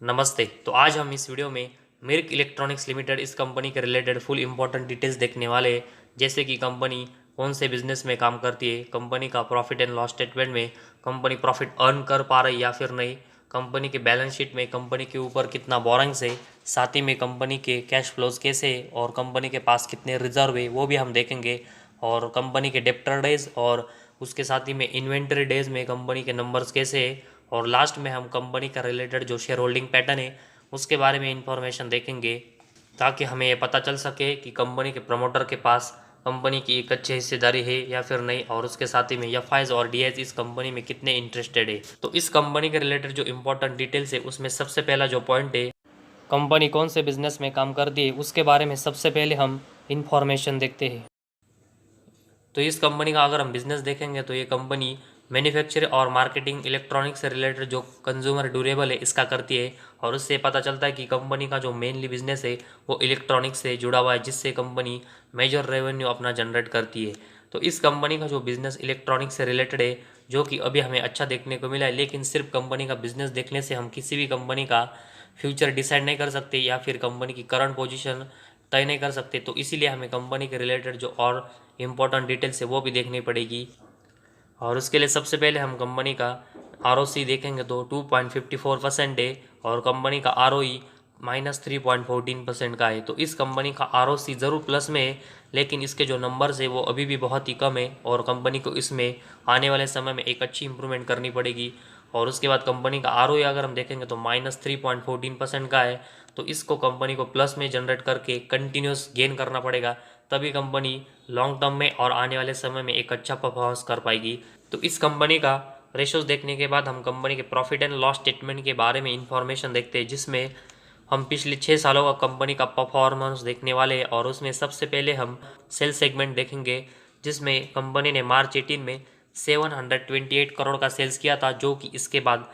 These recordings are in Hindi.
नमस्ते। तो आज हम इस वीडियो में मिर्क इलेक्ट्रॉनिक्स लिमिटेड इस कंपनी के रिलेटेड फुल इंपॉर्टेंट डिटेल्स देखने वाले हैं। जैसे कि कंपनी कौन से बिजनेस में काम करती है, कंपनी का प्रॉफिट एंड लॉस स्टेटमेंट में कंपनी प्रॉफिट अर्न कर पा रही या फिर नहीं, कंपनी के बैलेंस शीट में कंपनी के ऊपर कितना बोरिंग्स है, साथ ही में कंपनी के कैश फ्लोज कैसे है और कंपनी के पास कितने रिजर्व है वो भी हम देखेंगे। और कंपनी के डेप्टर डेज और उसके साथ ही में इन्वेंटरी डेज में कंपनी के नंबर्स कैसे है। और लास्ट में हम कंपनी का रिलेटेड जो शेयर होल्डिंग पैटर्न है उसके बारे में इंफॉर्मेशन देखेंगे, ताकि हमें ये पता चल सके कि कंपनी के प्रमोटर के पास कंपनी की एक अच्छी हिस्सेदारी है या फिर नहीं, और उसके साथ ही में एफआईज और डीआईज इस कंपनी में कितने इंटरेस्टेड है। तो इस कंपनी के रिलेटेड जो इंपॉर्टेंट डिटेल्स है उसमें सबसे पहला जो पॉइंट है, कंपनी कौन से बिजनेस में काम करती है उसके बारे में सबसे पहले हम इंफॉर्मेशन देखते हैं। तो इस कंपनी का अगर हम बिजनेस देखेंगे तो ये कंपनी मैन्युफैक्चर और मार्केटिंग इलेक्ट्रॉनिक्स से रिलेटेड जो कंज्यूमर ड्यूरेबल है इसका करती है। और उससे पता चलता है कि कंपनी का जो मेनली बिजनेस है वो इलेक्ट्रॉनिक्स से जुड़ा हुआ है, जिससे कंपनी मेजर रेवेन्यू अपना जनरेट करती है। तो इस कंपनी का जो बिजनेस इलेक्ट्रॉनिक्स से रिलेटेड है, जो कि अभी हमें अच्छा देखने को मिला है, लेकिन सिर्फ कंपनी का बिजनेस देखने से हम किसी भी कंपनी का फ्यूचर डिसाइड नहीं कर सकते या फिर कंपनी की करंट पोजीशन तय नहीं कर सकते। तो इसीलिए हमें कंपनी के रिलेटेड जो और इम्पोर्टेंट डिटेल्स है वो भी देखनी पड़ेगी। और उसके लिए सबसे पहले हम कंपनी का आरओसी देखेंगे तो 2.54% है, और कंपनी का आरओई -3.14% का है। तो इस कंपनी का आरओसी ज़रूर प्लस में है, लेकिन इसके जो नंबर्स है वो अभी भी बहुत ही कम है, और कंपनी को इसमें आने वाले समय में एक अच्छी इंप्रूवमेंट करनी पड़ेगी। और उसके बाद कंपनी का आरओई अगर हम देखेंगे तो -3.14% का है। तो इसको कंपनी को प्लस में जनरेट करके कंटिन्यूस गेन करना पड़ेगा, तभी कंपनी लॉन्ग टर्म में और आने वाले समय में एक अच्छा परफॉर्मेंस कर पाएगी। तो इस कंपनी का रेशोज देखने के बाद हम कंपनी के प्रॉफिट एंड लॉस स्टेटमेंट के बारे में इंफॉर्मेशन देखते हैं, जिसमें हम पिछले 6 सालों का कंपनी का परफॉर्मेंस देखने वाले हैं। और उसमें सबसे पहले हम सेल सेगमेंट देखेंगे, जिसमें कंपनी ने मार्च 18 में 728 करोड़ का सेल्स किया था, जो कि इसके बाद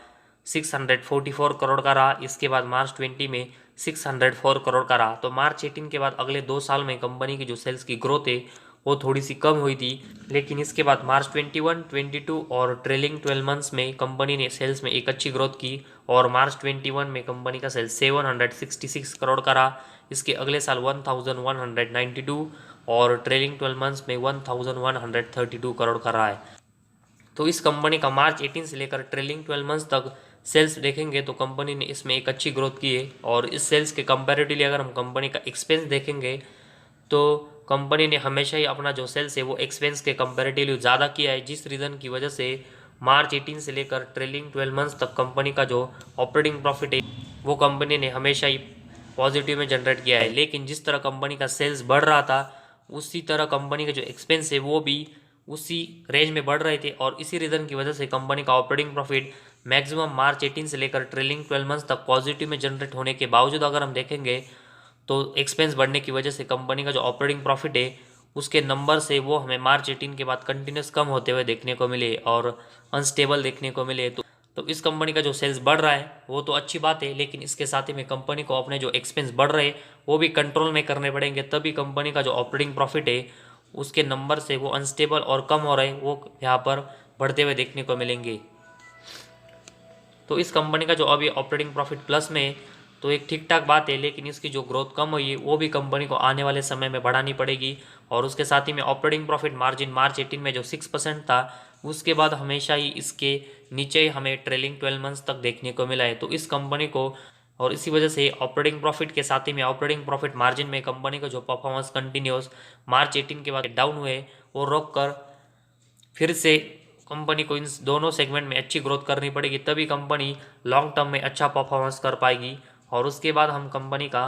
644 करोड़ का रहा। इसके बाद मार्च 20 में 604 करोड़ का रहा। तो मार्च 18 के बाद अगले 2 साल में कंपनी की जो सेल्स की ग्रोथ है वो थोड़ी सी कम हुई थी, लेकिन इसके बाद मार्च 21, 22 और ट्रेलिंग 12 मंथ्स में कंपनी ने सेल्स में एक अच्छी ग्रोथ की। और मार्च 21 में कंपनी का सेल्स 766 करोड़ का रहा। इसके अगले साल 1192 और ट्रेलिंग 12 मंथ्स में 1132 करोड़ का रहा है। तो इस कंपनी का मार्च 18 से लेकर ट्रेलिंग 12 मंथ्स तक सेल्स देखेंगे तो कंपनी ने इसमें एक अच्छी ग्रोथ की है। और इस सेल्स के कंपैरेटिवली अगर हम कंपनी का एक्सपेंस देखेंगे तो कंपनी ने हमेशा ही अपना जो सेल्स है वो एक्सपेंस के कंपैरेटिवली ज़्यादा किया है, जिस रीज़न की वजह से मार्च 18 से लेकर ट्रेलिंग 12 मंथ्स तक कंपनी का जो ऑपरेटिंग प्रॉफिट है वो कंपनी ने हमेशा ही पॉजिटिव में जनरेट किया है। लेकिन जिस तरह कंपनी का सेल्स बढ़ रहा था, उसी तरह कंपनी के जो एक्सपेंस है वो भी उसी रेंज में बढ़ रहे थे, और इसी रीज़न की वजह से कंपनी का ऑपरेटिंग प्रॉफिट मैक्सिमम मार्च 18 से लेकर ट्रेलिंग 12 मंथ्स तक पॉजिटिव में जनरेट होने के बावजूद अगर हम देखेंगे तो एक्सपेंस बढ़ने की वजह से कंपनी का जो ऑपरेटिंग प्रॉफिट है उसके नंबर से वो हमें मार्च 18 के बाद कंटिन्यूस कम होते हुए देखने को मिले और अनस्टेबल देखने को मिले। तो इस कंपनी का जो सेल्स बढ़ रहा है वो तो अच्छी बात है, लेकिन इसके साथ ही में कंपनी को अपने जो एक्सपेंस बढ़ रहे हैं वो भी कंट्रोल में करने पड़ेंगे, तभी कंपनी का जो ऑपरेटिंग प्रॉफिट है उसके नंबर से वो अनस्टेबल और कम हो रहे हैं वो यहाँ पर बढ़ते हुए देखने को मिलेंगे। तो इस कंपनी का जो अभी ऑपरेटिंग प्रॉफिट प्लस में है तो एक ठीक ठाक बात है, लेकिन इसकी जो ग्रोथ कम हुई है वो भी कंपनी को आने वाले समय में बढ़ानी पड़ेगी। और उसके साथ ही में ऑपरेटिंग प्रॉफिट मार्जिन मार्च 18 में जो 6% था उसके बाद हमेशा ही इसके नीचे ही हमें ट्रेलिंग 12 मंथ्स तक देखने को मिला है। तो इस कंपनी को और इसी वजह से ऑपरेटिंग प्रॉफिट के साथ ही में ऑपरेटिंग प्रॉफिट मार्जिन में कंपनी का जो परफॉर्मेंस कंटिन्यूस मार्च 18 के बाद डाउन हुए वो रोक कर फिर से कंपनी को इन दोनों सेगमेंट में अच्छी ग्रोथ करनी पड़ेगी, तभी कंपनी लॉन्ग टर्म में अच्छा परफॉर्मेंस कर पाएगी। और उसके बाद हम कंपनी का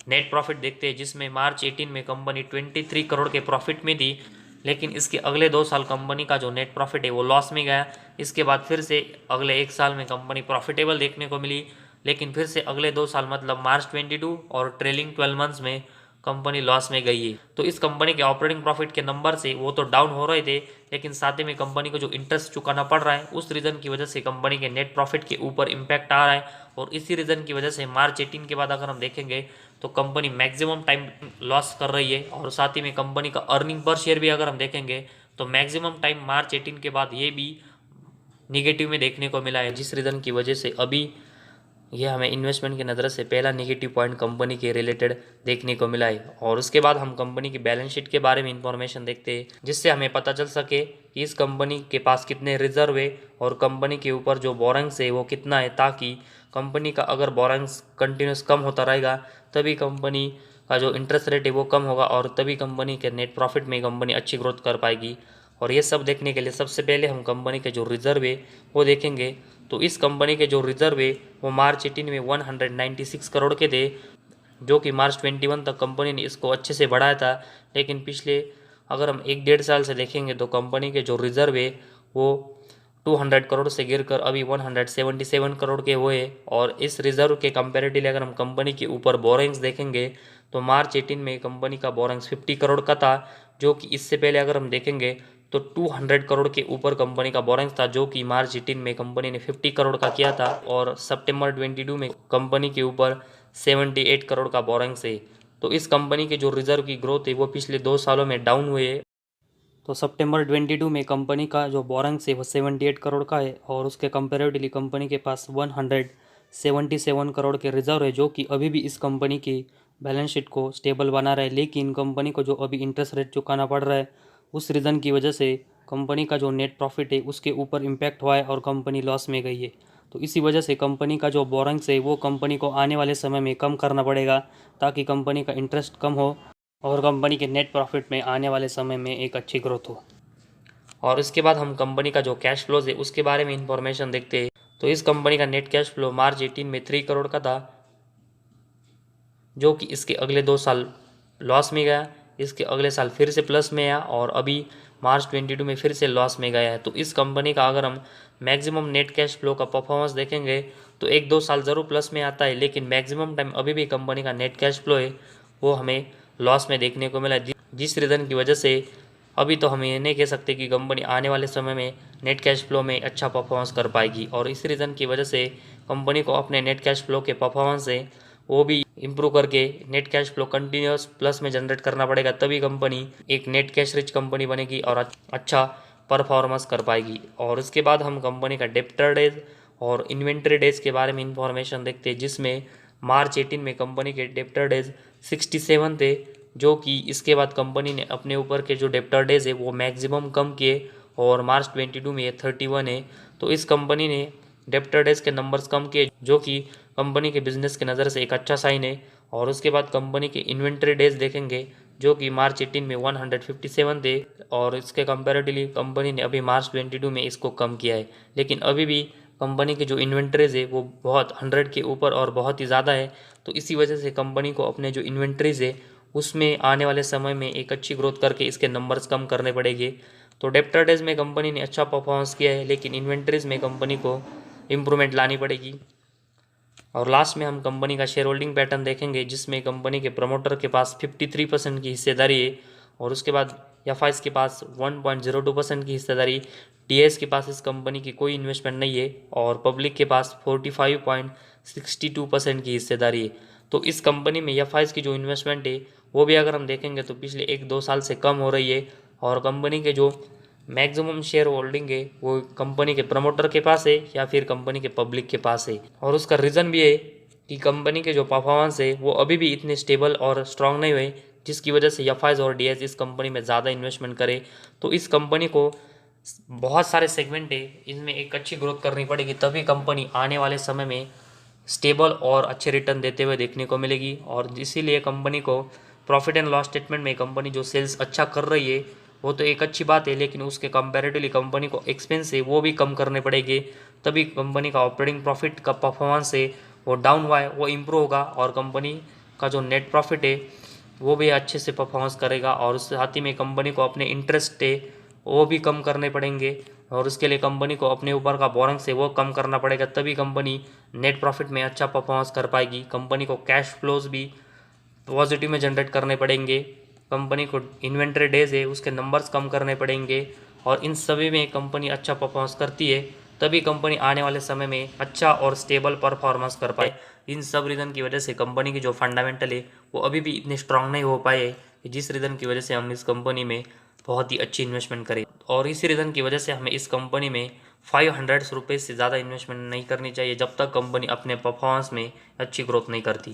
नेट प्रॉफिट देखते हैं, जिसमें मार्च 18 में कंपनी 23 करोड़ के प्रॉफिट में थी, लेकिन इसके अगले 2 साल कंपनी का जो नेट प्रॉफिट है वो लॉस में गया। इसके बाद फिर से अगले 1 साल में कंपनी प्रॉफिटेबल देखने को मिली, लेकिन फिर से अगले 2 साल मतलब मार्च 22 और ट्रेलिंग 12 मंथ्स में कंपनी लॉस में गई है। तो इस कंपनी के ऑपरेटिंग प्रॉफिट के नंबर से वो तो डाउन हो रहे थे, लेकिन साथ ही में कंपनी को जो इंटरेस्ट चुकाना पड़ रहा है उस रीज़न की वजह से कंपनी के नेट प्रॉफिट के ऊपर इम्पैक्ट आ रहा है। और इसी रीज़न की वजह से मार्च 18 के बाद अगर हम देखेंगे तो कंपनी मैक्सिमम टाइम लॉस कर रही है। और साथ ही में कंपनी का अर्निंग पर शेयर भी अगर हम देखेंगे तो मैक्सिमम टाइम मार्च 18 के बाद ये भी निगेटिव में देखने को मिला है, जिस रीज़न की वजह से अभी यह हमें इन्वेस्टमेंट की नज़र से पहला नेगेटिव पॉइंट कंपनी के रिलेटेड देखने को मिला है। और उसके बाद हम कंपनी की बैलेंस शीट के बारे में इंफॉर्मेशन देखते हैं, जिससे हमें पता चल सके कि इस कंपनी के पास कितने रिजर्व है और कंपनी के ऊपर जो बोरेंग्स है वो कितना है, ताकि कंपनी का अगर बोरेंग्स कंटिन्यूस कम होता रहेगा तभी कंपनी का जो इंटरेस्ट रेट है वो कम होगा और तभी कंपनी के नेट प्रॉफिट में कंपनी अच्छी ग्रोथ कर पाएगी। और ये सब देखने के लिए सबसे पहले हम कंपनी के जो रिजर्व है वो देखेंगे। तो इस कंपनी के जो रिजर्व है वो मार्च 18 में 196 करोड़ के थे, जो कि मार्च 21 तक कंपनी ने इसको अच्छे से बढ़ाया था। लेकिन पिछले अगर हम 1-1.5 साल से देखेंगे तो कंपनी के जो रिजर्व है वो 200 करोड़ से गिरकर अभी 177 करोड़ के हुए। और इस रिजर्व के कंपेरेटिवली अगर हम कंपनी के ऊपर बोरिंग्स देखेंगे तो मार्च 18 में कंपनी का बोरिंग्स 50 करोड़ का था, जो कि इससे पहले अगर हम देखेंगे तो 200 करोड़ के ऊपर कंपनी का बोरिंग्स था, जो कि मार्च 18 में कंपनी ने 50 करोड़ का किया था। और सितंबर 22 में कंपनी के ऊपर 78 करोड़ का बोरिंग्स है। तो इस कंपनी के जो रिजर्व की ग्रोथ है वो पिछले 2 सालों में डाउन हुए है। तो सितंबर 22 में कंपनी का जो बोरिंग्स है वो 78 करोड़ का है और उसके कंपेरेटिवली कंपनी के पास 177 करोड़ के रिजर्व है, जो कि अभी भी इस कंपनी की बैलेंस शीट को स्टेबल बना रहा है। लेकिन कंपनी को जो अभी इंटरेस्ट रेट चुकाना पड़ रहा है उस रीज़न की वजह से कंपनी का जो नेट प्रॉफिट है उसके ऊपर इम्पैक्ट हुआ है और कंपनी लॉस में गई है। तो इसी वजह से कंपनी का जो बोरिंग्स है वो कंपनी को आने वाले समय में कम करना पड़ेगा, ताकि कंपनी का इंटरेस्ट कम हो और कंपनी के नेट प्रॉफिट में आने वाले समय में एक अच्छी ग्रोथ हो। और इसके बाद हम कंपनी का जो कैश फ्लोज है उसके बारे में इंफॉर्मेशन देखते हैं। तो इस कंपनी का नेट कैश फ्लो मार्च 18 में 3 करोड़ का था, जो कि इसके अगले 2 साल लॉस में गया। इसके अगले साल फिर से प्लस में आया और अभी मार्च 22 में फिर से लॉस में गया है। तो इस कंपनी का अगर हम मैक्सिमम नेट कैश फ्लो का परफॉर्मेंस देखेंगे तो 1-2 साल ज़रूर प्लस में आता है, लेकिन मैक्सिमम टाइम अभी भी कंपनी का नेट कैश फ्लो है वो हमें लॉस में देखने को मिला, जिस रीज़न की वजह से अभी तो हम ये नहीं कह सकते कि कंपनी आने वाले समय में नेट कैश फ्लो में अच्छा परफॉर्मेंस कर पाएगी। और इस रीज़न की वजह से कंपनी को अपने नेट कैश फ्लो के परफॉर्मेंस से वो भी इम्प्रूव करके net cash flow continuous plus में जनरेट करना पड़ेगा, तभी कंपनी एक नेट कैश रिच कंपनी बनेगी और अच्छा परफॉर्मेंस कर पाएगी। और उसके बाद हम कंपनी का डेप्टर डेज और इन्वेंट्री डेज के बारे में इंफॉर्मेशन देखते हैं, जिसमें मार्च 18 में कंपनी के डेप्टर डेज 67 थे, जो कि इसके बाद कंपनी ने अपने ऊपर के जो डेप्टर डेज है वो मैक्सिमम कम किए और मार्च 22 में ये 31 है। तो इस कंपनी ने डेप्टर डेज के नंबर्स कम किए, जो कि कंपनी के बिजनेस की नज़र से एक अच्छा साइन है। और उसके बाद कंपनी के इन्वेंट्री डेज देखेंगे, जो कि मार्च 18 में 157 थे और इसके कंपैरेटिवली कंपनी ने अभी मार्च 22 में इसको कम किया है। लेकिन अभी भी कंपनी की जो इन्वेंट्रीज है वो बहुत 100 के ऊपर और बहुत ही ज़्यादा है। तो इसी वजह से कंपनी को अपने जो इन्वेंट्रीज है उसमें आने वाले समय में एक अच्छी ग्रोथ करके इसके नंबर्स कम करने पड़ेंगे। तो डेप्टर डेज में कंपनी ने अच्छा परफॉर्मेंस किया है, लेकिन इन्वेंट्रीज में कंपनी को इम्प्रूवमेंट लानी पड़ेगी। और लास्ट में हम कंपनी का शेयर होल्डिंग पैटर्न देखेंगे, जिसमें कंपनी के प्रमोटर के पास 53% की हिस्सेदारी है और उसके बाद एफआईज के पास 1.02% की हिस्सेदारी, डीएस के पास इस कंपनी की कोई इन्वेस्टमेंट नहीं है और पब्लिक के पास 45.62% की हिस्सेदारी है। तो इस कंपनी में एफआईज की जो इन्वेस्टमेंट है वो भी अगर हम देखेंगे तो पिछले 1-2 साल से कम हो रही है और कंपनी के जो मैक्सिमम शेयर होल्डिंग है वो कंपनी के प्रमोटर के पास है या फिर कंपनी के पब्लिक के पास है। और उसका रीज़न भी है कि कंपनी के जो परफॉर्मेंस है वो अभी भी इतने स्टेबल और स्ट्रांग नहीं हुए, जिसकी वजह से एफआईज और डीएस इस कंपनी में ज़्यादा इन्वेस्टमेंट करे। तो इस कंपनी को बहुत सारे सेगमेंट है, इनमें एक अच्छी ग्रोथ करनी पड़ेगी, तभी कंपनी आने वाले समय में स्टेबल और अच्छे रिटर्न देते हुए देखने को मिलेगी। और इसीलिए कंपनी को प्रॉफिट एंड लॉस स्टेटमेंट में कंपनी जो सेल्स अच्छा कर रही है वो तो एक अच्छी बात है, लेकिन उसके कंपैरेटिवली कंपनी को एक्सपेंस है वो भी कम करने पड़ेंगे, तभी कंपनी का ऑपरेटिंग प्रॉफिट का परफॉर्मेंस है वो डाउन हुआ है वो इम्प्रूव होगा और कंपनी का जो नेट प्रॉफिट है वो भी अच्छे से परफॉर्मेंस करेगा। और उसके साथ ही में कंपनी को अपने इंटरेस्ट है वो भी कम करने पड़ेंगे और उसके लिए कंपनी को अपने ऊपर का बोरिंग से वो कम करना पड़ेगा, तभी कंपनी नेट प्रॉफिट में अच्छा परफॉर्मेंस कर पाएगी। कंपनी को कैश फ्लोज भी पॉजिटिव में जनरेट करने पड़ेंगे, कंपनी को इन्वेंट्री डेज है उसके नंबर्स कम करने पड़ेंगे और इन सभी में कंपनी अच्छा परफॉर्मेंस करती है, तभी कंपनी आने वाले समय में अच्छा और स्टेबल परफॉर्मेंस कर पाए। इन सब रीज़न की वजह से कंपनी की जो फंडामेंटल है वो अभी भी इतने स्ट्रांग नहीं हो पाए, जिस रीज़न की वजह से हम इस कंपनी में बहुत ही अच्छी इन्वेस्टमेंट करें। और इसी रीज़न की वजह से हमें इस कंपनी में 500 रुपये से ज़्यादा इन्वेस्टमेंट नहीं करनी चाहिए जब तक कंपनी अपने परफॉर्मेंस में अच्छी ग्रोथ नहीं करती।